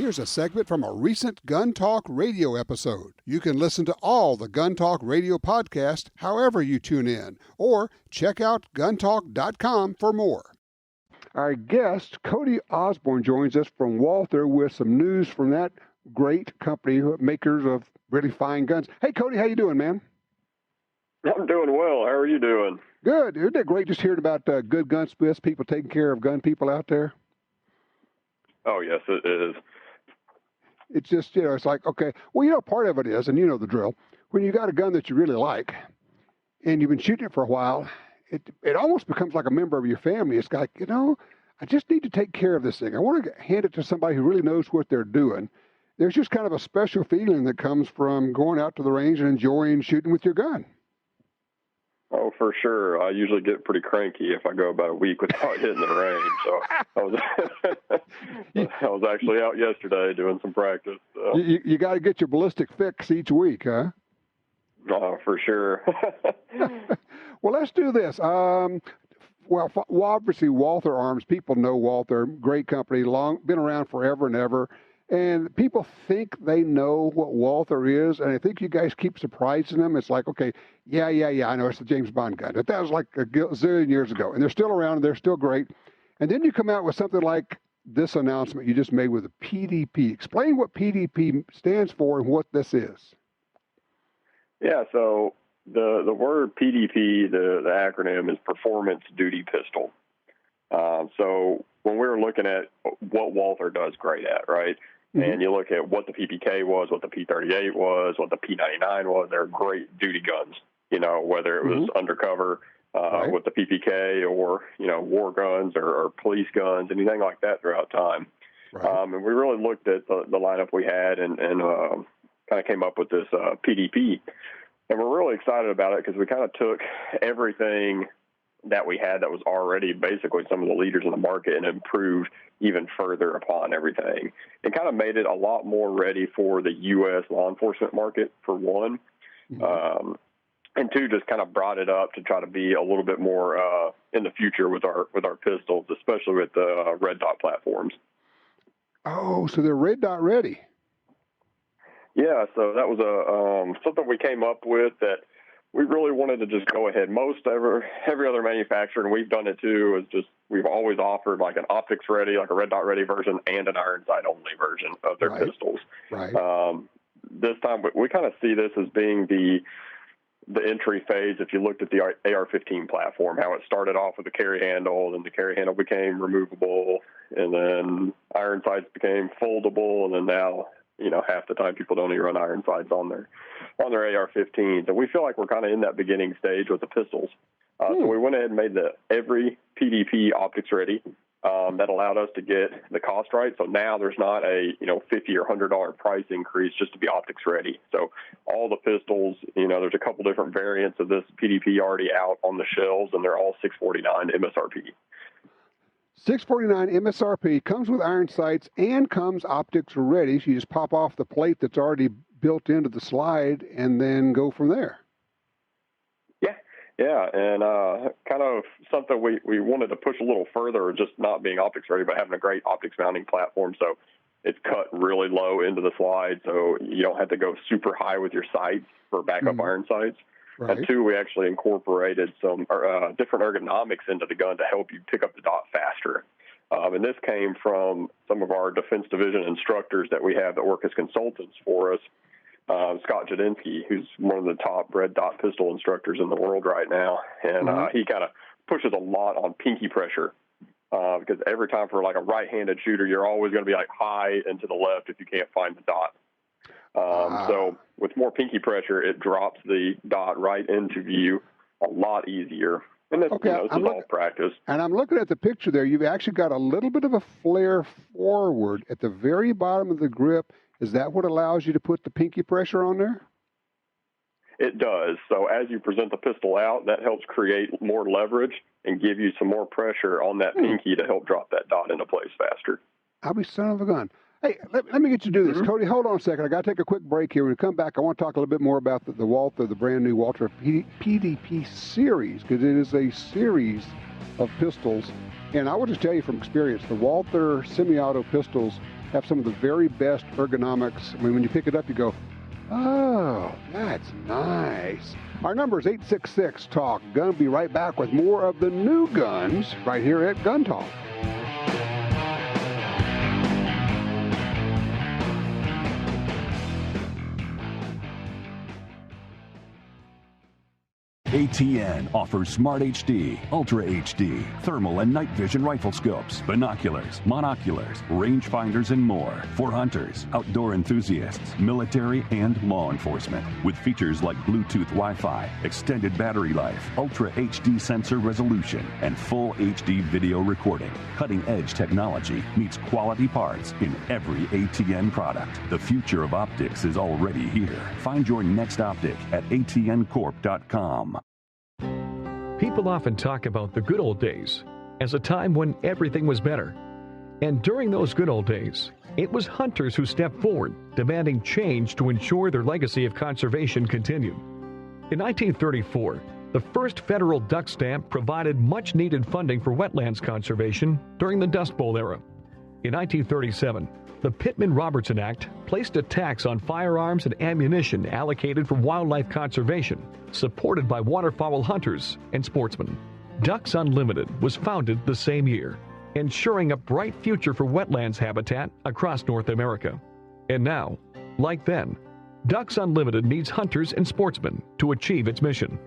Here's a segment from a recent Gun Talk radio episode. You can listen to all the Gun Talk radio podcasts however you tune in, or check out guntalk.com for more. Our guest, Cody Osborn, joins us from Walther with some news from that great company, makers of really fine guns. Hey, Cody, how you doing, man? I'm doing well. How are you doing? Good. Isn't it great just hearing about good gunsmiths, people taking care of gun people out there? Oh, yes, it is. It's just, it's like, okay, well, part of it is, and you know the drill, when you got a gun that you really like and you've been shooting it for a while, it almost becomes like a member of your family. It's like, I just need to take care of this thing. I want to hand it to somebody who really knows what they're doing. There's just kind of a special feeling that comes from going out to the range and enjoying shooting with your gun. Oh, for sure. I usually get pretty cranky if I go about a week without hitting the range. So I was actually out yesterday doing some practice. So. You got to get your ballistic fix each week, huh? Oh, for sure. Well, let's do this. Well, obviously, Walther Arms, people know Walther, great company, been around forever and ever. And people think they know what Walther is, and I think you guys keep surprising them. It's like, okay, yeah, I know it's the James Bond gun. But that was like a zillion years ago, and they're still around, and they're still great. And then you come out with something like this announcement you just made with the PDP. Explain what PDP stands for and what this is. Yeah, so the word PDP, the acronym is Performance Duty Pistol. So when we were looking at what Walther does great at, right? And you look at what the PPK was, what the P38 was, what the P99 was, they're great duty guns, whether it was undercover with the PPK or, war guns or police guns, anything like that throughout time. Right. And we really looked at the lineup we had and kind of came up with this PDP. And we're really excited about it because we kind of took everything that we had that was already basically some of the leaders in the market and improved even further upon everything and kind of made it a lot more ready for the U.S. law enforcement market, for one. And two, just kind of brought it up to try to be a little bit more in the future with our pistols, especially with the red dot platforms. Oh, so they're red dot ready. Yeah, so that was something we came up with that we really wanted to just go ahead. Every other manufacturer, and we've done it too, is just we've always offered like an optics ready, like a red dot ready version, and an iron sight only version of their pistols. Right. This time we kind of see this as being the entry phase. If you looked at the AR-15 platform, how it started off with a carry handle, then the carry handle became removable, and then iron sights became foldable, and then now half the time people don't even run iron sights on their AR-15s. And we feel like we're kind of in that beginning stage with the pistols. So we went ahead and made every PDP optics ready. That allowed us to get the cost right. So now there's not a $50 or $100 price increase just to be optics ready. So all the pistols, there's a couple different variants of this PDP already out on the shelves, and they're all $649 MSRP. $649 MSRP, comes with iron sights and comes optics ready. So you just pop off the plate that's already built into the slide and then go from there. Yeah, and kind of something we wanted to push a little further, just not being optics ready, but having a great optics mounting platform. So it's cut really low into the slide, so you don't have to go super high with your sights for backup iron sights. Right. And two, we actually incorporated some different ergonomics into the gun to help you pick up the dot faster. And this came from some of our Defense Division instructors that we have that work as consultants for us. Scott Jadinsky, who's one of the top red dot pistol instructors in the world right now. And he kind of pushes a lot on pinky pressure because every time for like a right-handed shooter, you're always going to be like high and to the left if you can't find the dot. So with more pinky pressure, it drops the dot right into view a lot easier. And this, this is all practice. And I'm looking at the picture there. You've actually got a little bit of a flare forward at the very bottom of the grip. Is that what allows you to put the pinky pressure on there? It does. So as you present the pistol out, that helps create more leverage and give you some more pressure on that pinky to help drop that dot into place faster. I'll be son of a gun. Hey, let me get you to do this. Cody, hold on a second. I got to take a quick break here. When we come back, I want to talk a little bit more about the Walther, the brand new Walther PDP series, because it is a series of pistols. And I will just tell you from experience, the Walther semi-auto pistols have some of the very best ergonomics. I mean, when you pick it up, you go, oh, that's nice. Our number is 866-TALK. Gun will be right back with more of the new guns right here at Gun Talk. ATN offers Smart HD, Ultra HD, thermal and night vision rifle scopes, binoculars, monoculars, rangefinders, and more for hunters, outdoor enthusiasts, military, and law enforcement. With features like Bluetooth Wi-Fi, extended battery life, Ultra HD sensor resolution, and full HD video recording. Cutting-edge technology meets quality parts in every ATN product. The future of optics is already here. Find your next optic at atncorp.com. People often talk about the good old days as a time when everything was better. And during those good old days, it was hunters who stepped forward, demanding change to ensure their legacy of conservation continued. In 1934, the first federal duck stamp provided much-needed funding for wetlands conservation during the Dust Bowl era. In 1937, the Pittman-Robertson Act placed a tax on firearms and ammunition allocated for wildlife conservation, supported by waterfowl hunters and sportsmen. Ducks Unlimited was founded the same year, ensuring a bright future for wetlands habitat across North America. And now, like then, Ducks Unlimited needs hunters and sportsmen to achieve its mission.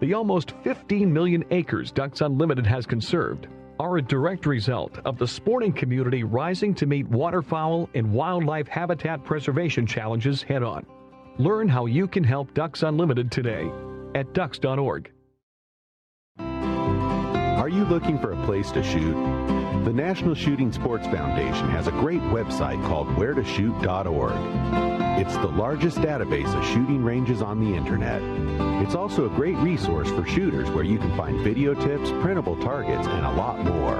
The almost 15 million acres Ducks Unlimited has conserved are a direct result of the sporting community rising to meet waterfowl and wildlife habitat preservation challenges head-on. Learn how you can help Ducks Unlimited today at ducks.org. Are you looking for a place to shoot? The National Shooting Sports Foundation has a great website called wheretoshoot.org. It's the largest database of shooting ranges on the internet. It's also a great resource for shooters where you can find video tips, printable targets, and a lot more.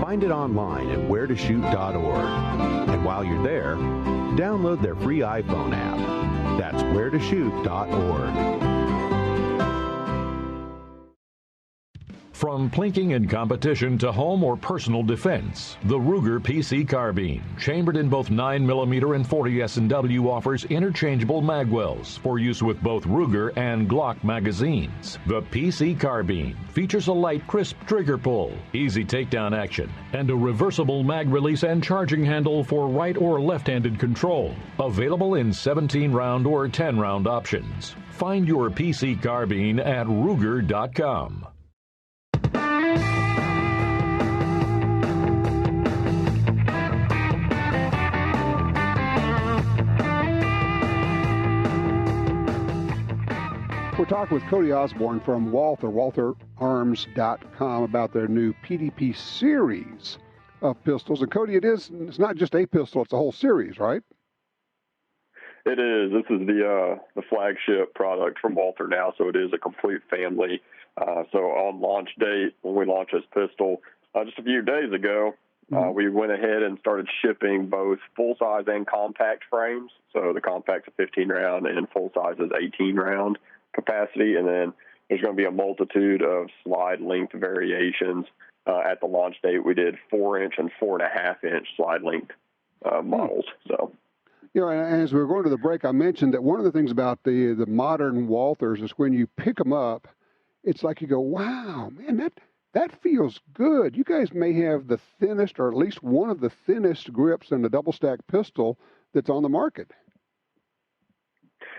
Find it online at wheretoshoot.org. And while you're there, download their free iPhone app. That's wheretoshoot.org. From plinking and competition to home or personal defense, the Ruger PC Carbine, chambered in both 9mm and 40 S&W, offers interchangeable magwells for use with both Ruger and Glock magazines. The PC Carbine features a light, crisp trigger pull, easy takedown action, and a reversible mag release and charging handle for right or left-handed control. Available in 17-round or 10-round options. Find your PC Carbine at Ruger.com. We're talking with Cody Osborn from Walther, WaltherArms.com, about their new PDP series of pistols. And Cody, it's not just a pistol, it's a whole series, right? It is. This is the flagship product from Walther now, so it is a complete family. So on launch date, when we launched this pistol, just a few days ago, we went ahead and started shipping both full-size and compact frames. So the compact's a 15-round and full-size is 18-round capacity. And then there's going to be a multitude of slide length variations. At the launch date, we did 4-inch and 4.5-inch slide length models. So. You know, and as we were going to the break, I mentioned that one of the things about the modern Walthers is when you pick them up, it's like you go, wow, man, that feels good. You guys may have the thinnest, or at least one of the thinnest grips in the double stack pistol that's on the market.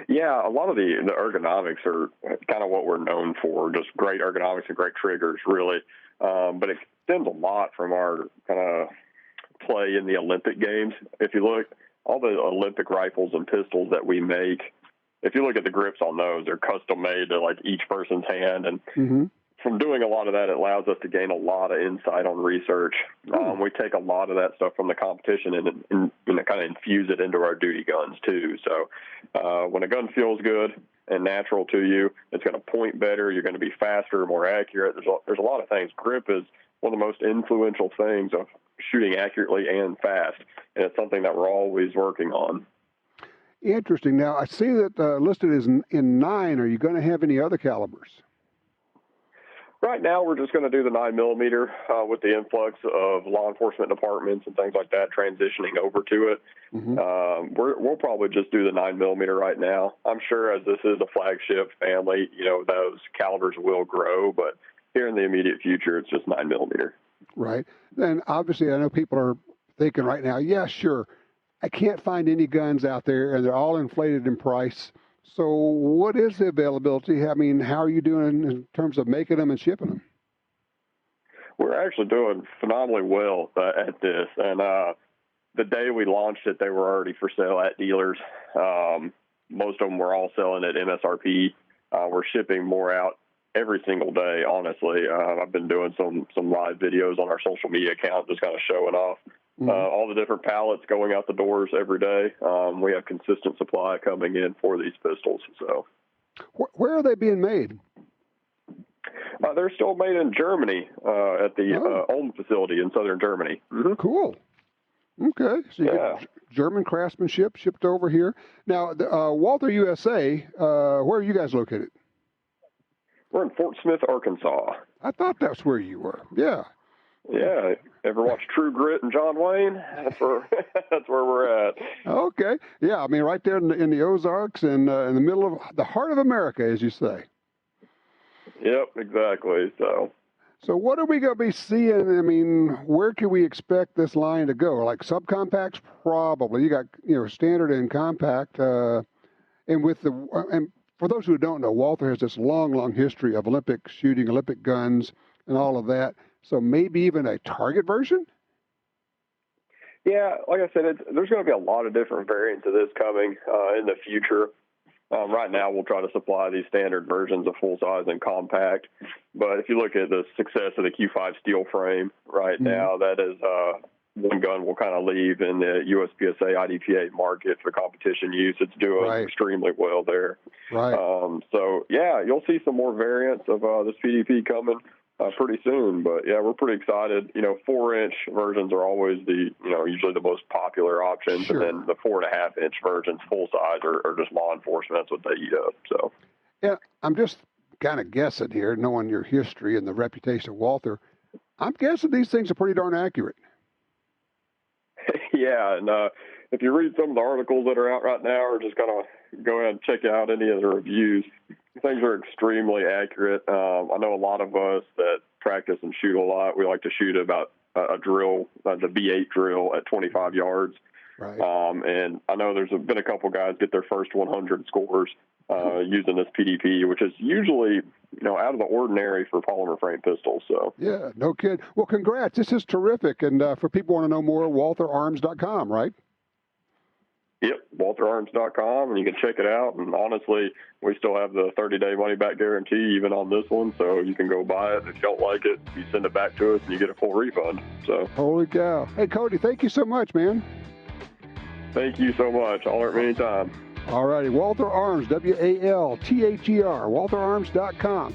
Yeah, a lot of the ergonomics are kind of what we're known for, just great ergonomics and great triggers, really. But it stems a lot from our kind of play in the Olympic Games. If you look, all the Olympic rifles and pistols that we make, if you look at the grips on those, they're custom made to like each person's hand. And from doing a lot of that, it allows us to gain a lot of insight on research. We take a lot of that stuff from the competition and kind of infuse it into our duty guns too. So when a gun feels good and natural to you, it's going to point better. You're going to be faster, more accurate. There's a lot of things. Grip is one of the most influential things of shooting accurately and fast, and it's something that we're always working on. Interesting. Now, I see that listed as in 9. Are you going to have any other calibers? Right now, we're just going to do the 9mm with the influx of law enforcement departments and things like that transitioning over to it. Mm-hmm. We'll probably just do the 9mm right now. I'm sure as this is a flagship family, those calibers will grow, but here in the immediate future, it's just 9mm. Right. And obviously, I know people are thinking right now, yeah, sure, I can't find any guns out there, and they're all inflated in price. So what is the availability? I mean, how are you doing in terms of making them and shipping them? We're actually doing phenomenally well at this. And the day we launched it, they were already for sale at dealers. Most of them were all selling at MSRP. We're shipping more out every single day, honestly. I've been doing some live videos on our social media account, just kind of showing off all the different pallets going out the doors every day. We have consistent supply coming in for these pistols. So, where are they being made? They're still made in Germany at the Ulm facility in southern Germany. Mm-hmm. Cool. Okay, so you get German craftsmanship shipped over here. Now, Walther USA, where are you guys located? We're in Fort Smith, Arkansas. I thought that's where you were. Yeah. Yeah. Ever watch True Grit and John Wayne? That's where we're at. Okay. Yeah. I mean, right there in the Ozarks and in the middle of the heart of America, as you say. Yep. Exactly. So what are we going to be seeing? I mean, where can we expect this line to go? Like subcompacts, probably. You got standard and compact, and for those who don't know, Walther has this long history of Olympic shooting, Olympic guns, and all of that. So maybe even a target version? Yeah, like I said, there's going to be a lot of different variants of this coming in the future. Right now, we'll try to supply these standard versions of full size and compact. But if you look at the success of the Q5 steel frame right now, that is one gun will kind of leave in the USPSA IDPA market for competition use. It's doing extremely well there. Right. So, yeah, you'll see some more variants of this PDP coming pretty soon. But, yeah, we're pretty excited. 4-inch versions are always usually the most popular options. Sure. And then the 4.5-inch versions, full size, are just law enforcement. That's what they eat up. So, yeah, I'm just kind of guessing here, knowing your history and the reputation of Walther. I'm guessing these things are pretty darn accurate. Yeah, and if you read some of the articles that are out right now, or just kind of go ahead and check out any of the reviews, things are extremely accurate. I know a lot of us that practice and shoot a lot, we like to shoot about a drill, the V8 drill at 25 yards. Right. And I know there's been a couple guys get their first 100 scores using this PDP, which is usually, out of the ordinary for polymer frame pistols. So yeah, no kid. Well, congrats. This is terrific. And for people who want to know more, WaltherArms.com, right? Yep, WaltherArms.com, and you can check it out. And honestly, we still have the 30-day money-back guarantee even on this one, so you can go buy it. If you don't like it, you send it back to us, and you get a full refund. So holy cow. Hey, Cody, thank you so much, man. Thank you so much. Holler at me anytime. All righty. Walther Arms, WALTHER, WaltherArms.com.